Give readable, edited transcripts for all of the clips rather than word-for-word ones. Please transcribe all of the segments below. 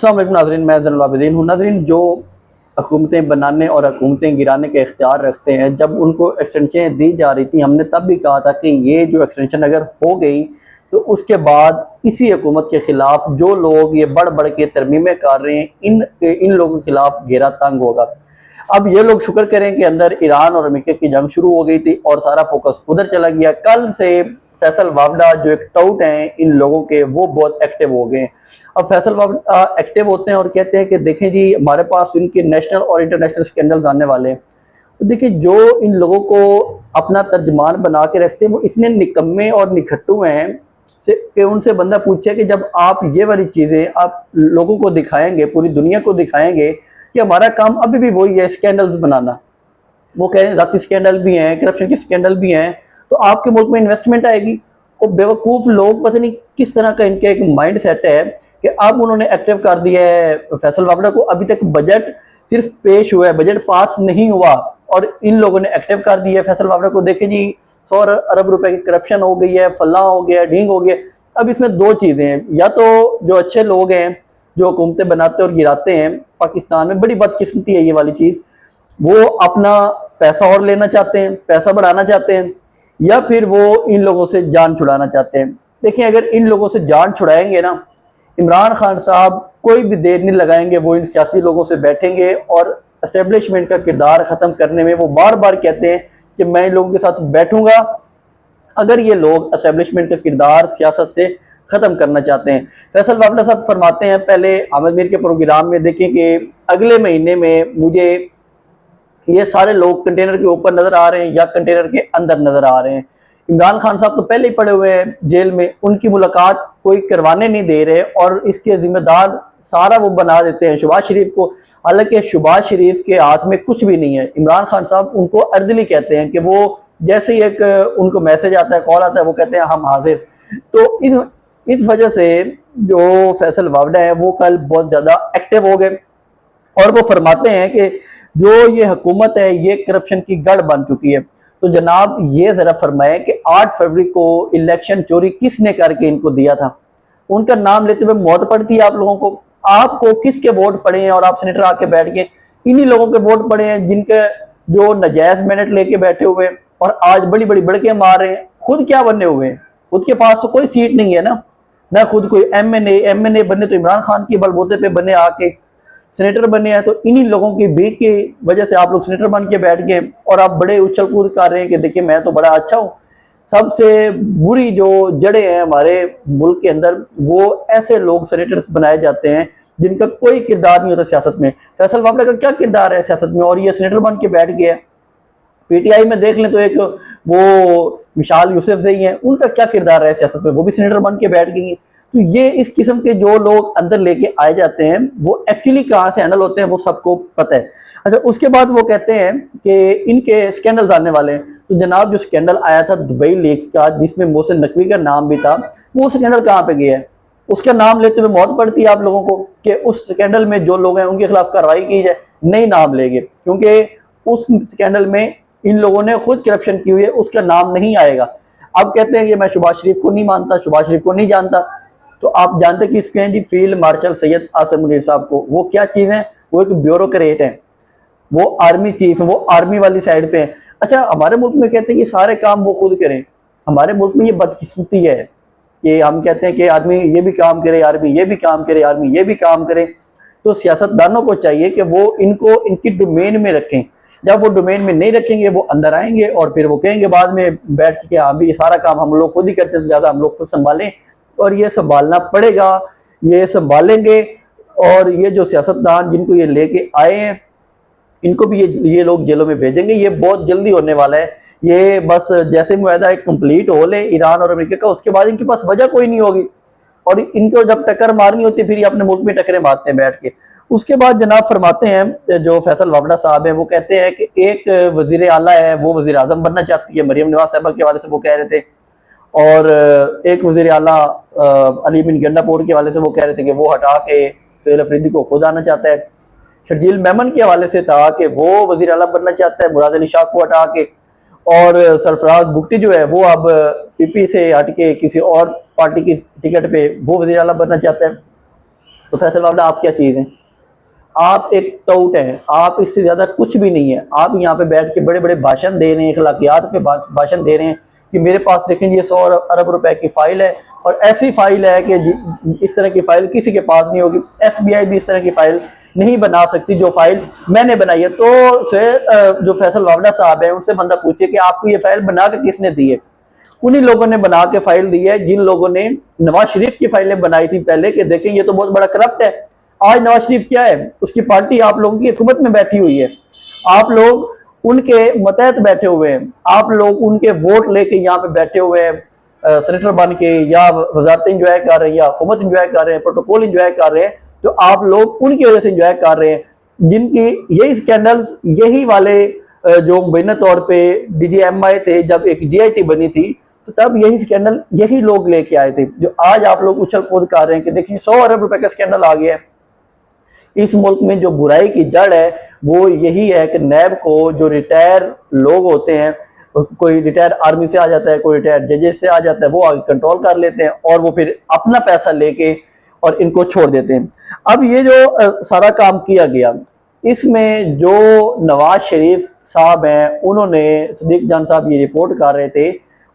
अस्सलाम वालेकुम नाज़रीन, मैं ज़ैनुल आबिदीन हूँ। नाज़रीन, जो हुकूमतें बनाने और हुकूमतें गिराने के इख्तियार रखते हैं, जब उनको एक्सटेंशन दी जा रही थी, हमने तब भी कहा था कि ये जो एक्सटेंशन अगर हो गई तो उसके बाद इसी हुकूमत के ख़िलाफ़ जो लोग ये बढ़ बढ़ के तरमीमें कर रहे हैं, इन लोगों के ख़िलाफ़ घेरा तंग होगा। अब ये लोग शुक्र करें कि अंदर ईरान और अमेरिका की जंग शुरू हो गई थी और सारा फोकस उधर चला गया। कल से फैसल वावडा जो एक टाउट हैं इन लोगों के, वो बहुत एक्टिव हो गए हैं। अब फैसल वावडा एक्टिव होते हैं और कहते हैं कि देखें जी, हमारे पास इनके नेशनल और इंटरनेशनल स्कैंडल्स आने वाले हैं। तो देखिए, जो इन लोगों को अपना तर्जमान बना के रखते हैं वो इतने निकम्मे और निखट्टू हैं कि उनसे बंदा पूछे कि जब आप ये वाली चीज़ें आप लोगों को दिखाएंगे, पूरी दुनिया को दिखाएंगे कि हमारा काम अभी भी वही है, स्कैंडल्स बनाना। वो कह रहे हैं जाती स्कैंडल भी हैं, करप्शन के स्कैंडल भी हैं, तो आपके मुल्क में इन्वेस्टमेंट आएगी। और बेवकूफ़ लोग, पता नहीं किस तरह का इनका एक माइंड सेट है कि अब उन्होंने एक्टिव कर दिया है फैसल वावडा को। अभी तक बजट सिर्फ पेश हुआ है, बजट पास नहीं हुआ और इन लोगों ने एक्टिव कर दिया है फैसल वावडा को। देखें जी, 100 अरब रुपए की करप्शन हो गई है, फला हो गया, ढींग हो गया। अब इसमें दो चीज़ें हैं, या तो जो अच्छे लोग हैं जो हुकूमतें बनाते और गिराते हैं, पाकिस्तान में बड़ी बदकिस्मती है ये वाली चीज़, वो अपना पैसा और लेना चाहते हैं, पैसा बढ़ाना चाहते हैं, या फिर वो इन लोगों से जान छुड़ाना चाहते हैं। देखिए, अगर इन लोगों से जान छुड़ाएंगे ना, इमरान खान साहब कोई भी देर नहीं लगाएंगे, वो इन सियासी लोगों से बैठेंगे और एस्टेब्लिशमेंट का किरदार ख़त्म करने में वो बार बार कहते हैं कि मैं इन लोगों के साथ बैठूंगा अगर ये लोग एस्टेब्लिशमेंट का किरदार सियासत से ख़त्म करना चाहते हैं। फैसल वावडा साहब फरमाते हैं पहले आमिर मीर के प्रोग्राम में, देखें कि अगले महीने में मुझे ये सारे लोग कंटेनर के ऊपर नजर आ रहे हैं या कंटेनर के अंदर नजर आ रहे हैं। इमरान खान साहब तो पहले ही पड़े हुए हैं जेल में, उनकी मुलाकात कोई करवाने नहीं दे रहे और इसके जिम्मेदार सारा वो बना देते हैं शहबाज शरीफ को। हालांकि शहबाज शरीफ के हाथ में कुछ भी नहीं है। इमरान खान साहब उनको अर्दली कहते हैं कि वो जैसे ही एक उनको मैसेज आता है, कॉल आता है, वो कहते हैं हम हाजिर। तो इस वजह से जो फैसल वावडा है वो कल बहुत ज़्यादा एक्टिव हो गए और वो फरमाते हैं कि जो ये हुकूमत है ये करप्शन की गढ़ बन चुकी है। तो जनाब, ये ज़रा फरमाएं कि 8 फरवरी को इलेक्शन चोरी किसने करके इनको दिया था? उनका नाम लेते हुए मौत पड़ती है आप लोगों को। आपको किसके वोट पड़े हैं और आप सेनेटर आके बैठ गए? इन्हीं लोगों के वोट पड़े हैं जिनके जो नजायज मिनट लेके बैठे हुए हैं और आज बड़ी बड़ी बड़के मार रहे हैं। खुद क्या बने हुए हैं? खुद के पास तो कोई सीट नहीं है ना खुद कोई एमएनए बने तो इमरान खान के बलबूते पे बने, आके सेनेटर बने हैं। तो इन्हीं लोगों की भीख की वजह से आप लोग सेनेटर बन के बैठ गए और आप बड़े उछल कूद कर रहे हैं कि देखिए मैं तो बड़ा अच्छा हूँ। सबसे बुरी जो जड़ें हैं हमारे मुल्क के अंदर, वो ऐसे लोग सेनेटर्स बनाए जाते हैं जिनका कोई किरदार नहीं होता सियासत में। फैसल वावडा का क्या किरदार है सियासत में और ये सेनेटर बन के बैठ गया है। पीटीआई में देख लें तो एक वो मिसाल यूसुफजई हैं, उनका क्या किरदार है सियासत में, वो भी सेनेटर बन के बैठ गई हैं। तो ये इस किस्म के जो लोग अंदर लेके आए जाते हैं वो एक्चुअली कहाँ से हैंडल होते हैं वो सबको पता है। अच्छा, उसके बाद वो कहते हैं कि इनके स्कैंडल्स आने वाले हैं। तो जनाब, जो स्कैंडल आया था दुबई लीक्स का जिसमें मोहसिन नकवी का नाम भी था, वो स्कैंडल कहाँ पे गया है? उसका नाम लेते हुए मौत पड़ती है आप लोगों को कि उस स्कैंडल में जो लोग हैं उनके खिलाफ कार्रवाई की जाए। नहीं नाम लेंगे क्योंकि उस स्कैंडल में इन लोगों ने खुद करप्शन की हुई है, उसका नाम नहीं आएगा। अब कहते हैं कि मैं शहबाज शरीफ को नहीं मानता, शहबाज शरीफ को नहीं जानता। तो आप जानते कि इसके हैं जी फील्ड मार्शल सैयद आसिम मुनीर साहब को। वो क्या चीज़ है? वो एक ब्यूरोक्रेट है, वो आर्मी चीफ है, वो आर्मी वाली साइड पे है। अच्छा, हमारे मुल्क में कहते हैं कि सारे काम वो खुद करें। हमारे मुल्क में ये बदकिस्मती है कि हम कहते हैं कि आर्मी ये भी काम करे, आर्मी ये भी काम करे, आर्मी ये भी काम करे। तो सियासतदानों को चाहिए कि वो इनको इनकी डोमेन में रखें। जब वो डोमेन में नहीं रखेंगे वो अंदर आएंगे और फिर वो कहेंगे बाद में बैठ के हाँ भी ये सारा काम हम लोग खुद ही करते हैं, ज़्यादा हम लोग खुद संभालें। और ये संभालना पड़ेगा, ये संभालेंगे। और ये जो सियासतदान जिनको ये लेके आए हैं इनको भी ये लोग जेलों में भेजेंगे। ये बहुत जल्दी होने वाला है। ये बस जैसे मुआहदा एक कंप्लीट हो ले ईरान और अमेरिका का, उसके बाद इनके पास वजह कोई नहीं होगी और इनको जब टक्कर मारनी होती है फिर ये अपने मुल्क में टक्करें मारते हैं बैठ के। उसके बाद जनाब फरमाते हैं जो फैसल वावडा साहब हैं, वो कहते हैं कि एक वजीर आला है वो वजीर आजम बनना चाहती है, मरियम नवाज साहबा के हवाले से वो कह रहे थे। और एक वजीर आला अली बिन गंडापुर के हवाले से वो कह रहे थे कि वो हटा के सुहेल अफरीदी को खुद आना चाहता है। शर्जील मेमन के हवाले से था कि वो वजीर आला बनना चाहता है मुराद अली शाह को हटा के। और सरफराज बुगटी जो है वो अब पीपी से हट के किसी और पार्टी की टिकट पे वो वजीर आला बनना चाहता है। तो फैसल वावड़ा आप क्या चीज़ हैं? आप एक टाउट हैं, आप इससे ज़्यादा कुछ भी नहीं है। आप यहाँ पे बैठ के बड़े बड़े भाषण दे रहे हैं, अखलाकियात पे भाषण दे रहे हैं कि मेरे पास देखें ये 100 अरब रुपए की फ़ाइल है और ऐसी फ़ाइल है कि इस तरह की फ़ाइल किसी के पास नहीं होगी, FBI भी इस तरह की फ़ाइल नहीं बना सकती जो फ़ाइल मैंने बनाई है। तो जो फैसल वावड़ा साहब है उनसे बंदा पूछे कि आपको ये फ़ाइल बना के किसने दी है? उन्हीं लोगों ने बना के फाइल दी है जिन लोगों ने नवाज शरीफ की फाइलें बनाई थी पहले, कि देखें ये तो बहुत बड़ा करप्ट है। आज नवाज शरीफ क्या है, उसकी पार्टी आप लोगों की हुकूमत में बैठी हुई है, आप लोग उनके मतहत बैठे हुए हैं, आप लोग उनके वोट लेके यहाँ पे बैठे हुए हैं, सेनेटर बन के, या वजारत इंजॉय कर रहे हैं, या हुकूमत इंजॉय कर रहे हैं, प्रोटोकॉल इंजॉय कर रहे हैं, तो आप लोग उनकी वजह से इंजॉय कर रहे हैं। जिनकी यही स्कैंडल्स, यही वाले जो मुबैना तौर पे DGMI थे, जब एक GIT बनी थी तो तब यही स्कैंडल यही लोग लेके आए थे, जो आज आप लोग उछल कूद कर रहे हैं कि देखिए 100 अरब रुपए का स्कैंडल आ गया है। इस मुल्क में जो बुराई की जड़ है वो यही है कि नैब को जो रिटायर लोग होते हैं, कोई रिटायर आर्मी से आ जाता है, कोई रिटायर जजेस से आ जाता है, वो आगे कंट्रोल कर लेते हैं और वो फिर अपना पैसा लेके और इनको छोड़ देते हैं। अब ये जो सारा काम किया गया, इसमें जो नवाज शरीफ साहब हैं, उन्होंने, सदीक जान साहब ये रिपोर्ट कर रहे थे,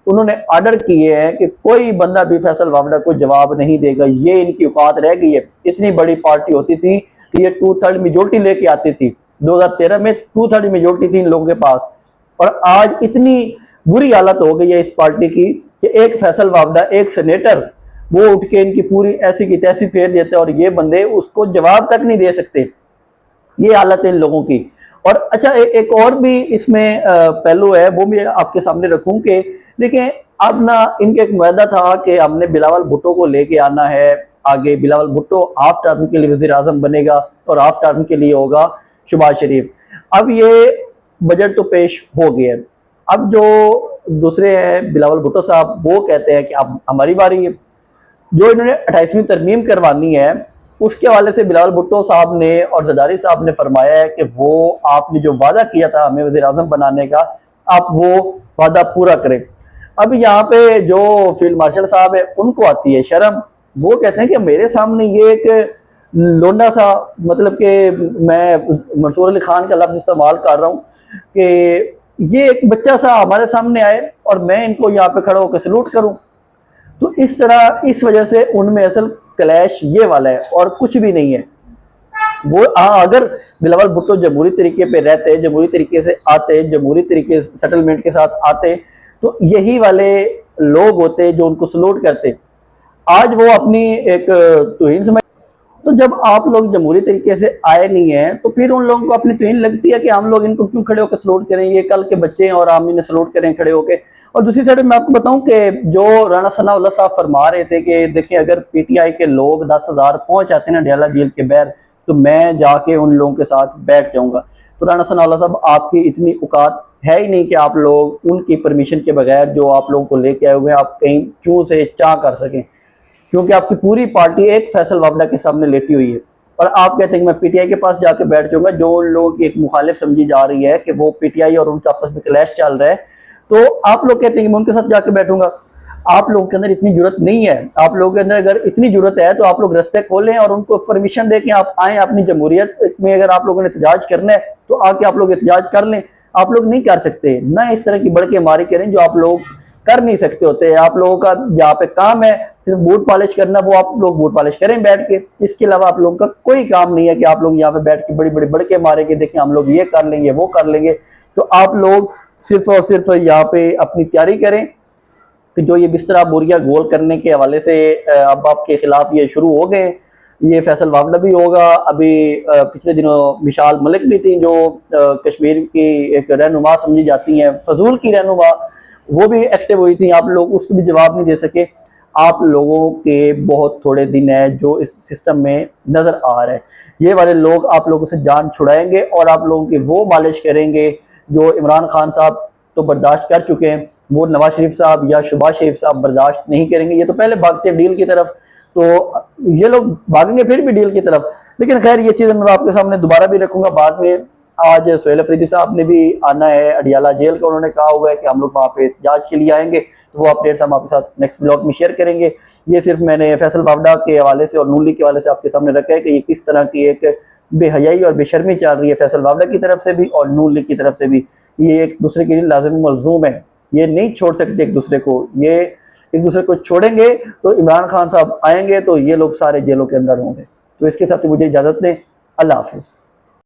उन्होंने ऑर्डर किए हैं कि कोई बंदा भी फैसल वावड़ा को जवाब नहीं देगा, ये इनकी औकात रह गई है। इतनी बड़ी पार्टी होती थी कि ये 2/3 मेजोरिटी लेके आती थी, 2013 में 2/3 मेजोरिटी थी इन लोगों के पास, और आज इतनी बुरी हालत हो गई है इस पार्टी की कि एक फैसल वावड़ा, एक सेनेटर, वो उठ के इनकी पूरी ऐसी की तैसी फेर देते हैं और ये बंदे उसको जवाब तक नहीं दे सकते। ये हालत है इन लोगों की। और अच्छा, एक और भी इसमें पहलू है, वो भी आपके सामने रखूं कि देखें, अब ना इनका एक मुआहदा था कि हमने बिलावल भुट्टो को लेके आना है आगे। बिलावल भुट्टो हाफ टर्म के लिए वजीर आजम बनेगा और हाफ टर्म के लिए होगा शहबाज शरीफ। अब ये बजट तो पेश हो गया है, अब जो दूसरे हैं बिलावल भुट्टो साहब, वो कहते हैं कि अब हमारी बारी है। जो इन्होंने 28वीं तरमीम करवानी है, उसके हवाले से बिलावल भुट्टो साहब ने और जरदारी साहब ने फरमाया है कि वो आपने जो वादा किया था हमें वज़ीर आज़म बनाने का, आप वो वादा पूरा करें। अब यहाँ पे जो फील्ड मार्शल साहब है उनको आती है शर्म, वो कहते हैं कि मेरे सामने ये एक लोंडा सा, मतलब कि मैं मंसूर अली खान का लफ्ज़ इस्तेमाल कर रहा हूँ कि ये एक बच्चा सा हमारे सामने आए और मैं इनको यहाँ पे खड़ा होकर सलूट करूँ। तो इस तरह, इस वजह से उनमें असल क्लैश ये वाला है और कुछ भी नहीं है। वो अगर बिलावल भुट्टो जमहूरी तरीके पे रहते, जमहूरी तरीके से आते, जमहूरी तरीके सेटलमेंट के साथ आते, तो यही वाले लोग होते जो उनको सलूट करते। आज वो अपनी एक तौहीन समझ। तो जब आप लोग जमहूरी तरीके से आए नहीं है तो फिर उन लोगों को अपनी तौहीन लगती है कि हम लोग इनको क्यों खड़े होकर सलूट करें, ये कल के बच्चे हैं और हम इन्हें सलूट करें खड़े होकर। और दूसरी साइड मैं आपको बताऊं कि जो राणा सनाउल्लाह साहब फरमा रहे थे कि देखिए अगर PTI के लोग 10,000 पहुंच जाते हैं डयाला जेल के बाहर तो मैं जाके उन लोगों के साथ बैठ जाऊंगा। तो राणा सनाउल्लाह साहब, आपकी इतनी औकात है ही नहीं कि आप लोग उनकी परमिशन के बगैर जो आप लोगों को लेके आए हुए हैं आप कहीं चूं से चा कर सकें, क्योंकि आपकी पूरी पार्टी एक फैसल वावड़ा के सामने लेटी हुई है। और आप कहते हैं कि मैं PTI के पास जाके बैठ जाऊंगा, जो उन लोगों की एक मुखालिफ समझी जा रही है कि वो PTI और उनके आपस में क्लैश चल रहा है, तो आप लोग कहते हैं कि मैं उनके साथ जाके बैठूंगा। आप लोगों के अंदर इतनी जरूरत नहीं है। आप लोगों के अंदर अगर इतनी जरूरत है तो आप लोग रास्ते खोलें और उनको परमिशन दे के आप आए अपनी जमहूरियत में। अगर आप लोगों ने एहतजाज करना है तो आके आप लोग एहतजाज कर लें। आप लोग नहीं कर सकते, ना इस तरह की बड़के मारी करें जो आप लोग कर नहीं सकते होते। आप लोगों का जहाँ पे काम है सिर्फ बूट पॉलिश करना, वो आप लोग बूट पॉलिश करें बैठ के। इसके अलावा आप लोगों का कोई काम नहीं है कि आप लोग यहाँ पे बैठ के बड़ी बड़ी बड़के मारे के देखें हम लोग ये कर लेंगे वो कर लेंगे। तो आप लोग सिर्फ और सिर्फ यहाँ पे अपनी तैयारी करें कि जो ये बिस्तरा बोरिया गोल करने के हवाले से अब आपके खिलाफ ये शुरू हो गए। ये फैसल वावड़ा भी होगा, अभी पिछले दिनों मिशाल मलिक भी थी जो कश्मीर की एक रहनुमा समझी जाती हैं, फजूल की रहनुमा, वो भी एक्टिव हुई थी। आप लोग उसको भी जवाब नहीं दे सके। आप लोगों के बहुत थोड़े दिन है जो इस सिस्टम में नजर आ रहे हैं। ये वाले लोग आप लोगों से जान छुड़ाएंगे और आप लोगों की वो मालिश करेंगे जो इमरान खान साहब तो बर्दाश्त कर चुके हैं, वो नवाज शरीफ साहब या शहबाज शरीफ साहब बर्दाश्त नहीं करेंगे। ये तो पहले भागते हैं डील की तरफ, तो ये लोग भागेंगे फिर भी डील की तरफ। लेकिन खैर ये चीज़ मैं आपके सामने दोबारा भी रखूंगा बाद में। आज सोहेल अफरीदी साहब ने भी आना है अडियाला जेल का, उन्होंने कहा हुआ है कि हम लोग वहाँ पे एहतजाज के लिए आएंगे। तो वो अपडेट्स हम आपके साथ नेक्स्ट ब्लॉग में शेयर करेंगे। ये सिर्फ मैंने फैसल वावडा के हवाले से और नून लीग के हवाले से आपके सामने रखा है कि ये किस तरह की एक बेहयाई और बेशर्मी चल रही है फैसल वावडा की तरफ से भी और नून लीग की तरफ से भी। ये एक दूसरे के लिए लाज़िमी मलज़ूम है, ये नहीं छोड़ सकते एक दूसरे को। ये एक दूसरे को छोड़ेंगे तो इमरान खान साहब आएंगे तो ये लोग सारे जेलों के अंदर होंगे। तो इसके साथ मुझे इजाज़त दें। अल्लाह हाफिज़।